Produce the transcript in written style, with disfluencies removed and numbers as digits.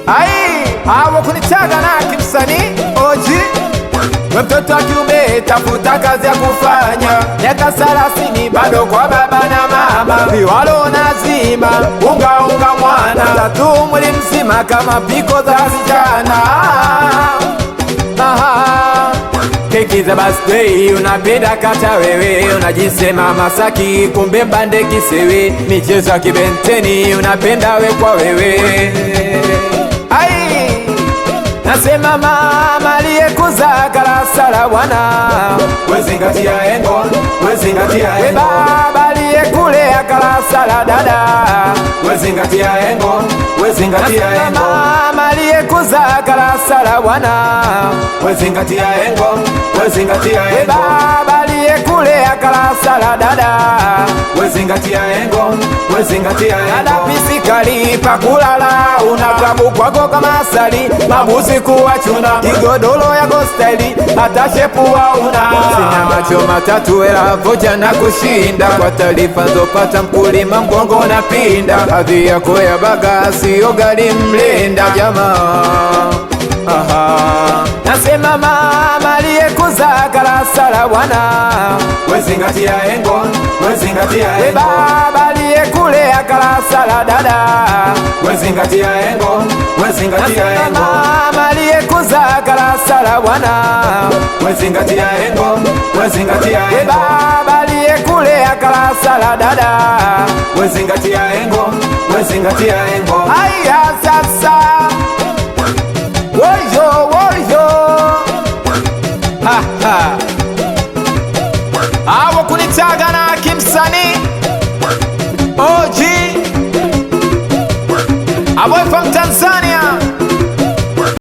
Ai, hawa kunitaga na kimsani Oji. We mtoto wa kiume tafuta kazi ya kufanya, miaka 30 bado kwa baba na mama, viwalo nazima unga mwana, tatu mwili mzima kama piko za vijana. Keki za birthday unapenda kata wewe, unajisema Masaki kumbe Mbande Kisewe, michezo ya kibenteni unapenda we kwa wewe. Ai, nasema mama aliyekuza kalasala bwana, wezingatia engo, wezingatia engo. Baba aliyekulea kalasala dada, wezingatia engo, wezingatia engo. Mama aliyekuza kalasala bwana, wezingatia engo, wezingatia engo. Baba aliyekulea kalasala dada, wezingatia engo, wezingatia engo. Dada pisikali pakulala, unakabu kwako kama asali, mabuzi kuwachuna, kigodolo ya gosteli, hata shepu wauna. Sina macho matatu ela voja na kushinda, kwa taarifa zopata mkulima mgongo na pinda, hadhi yako ya baga sio gali mlinda jamaa. Nasema mama aliyekuza kalasala bwana, wezingatia engo, wezingatia engo. Baba aliyekulea kalasala dada, wezingatia engo, wezingatia engo. Mama aliyekuza kalasala bwana, wezingatia engo, wezingatia engo. Baba aliyekulea kalasala dada, wezingatia engo, wezingatia engo. Aya sasa woyo woyo, hawa kunitaga na kimsani Oji, a boy from Tanzania.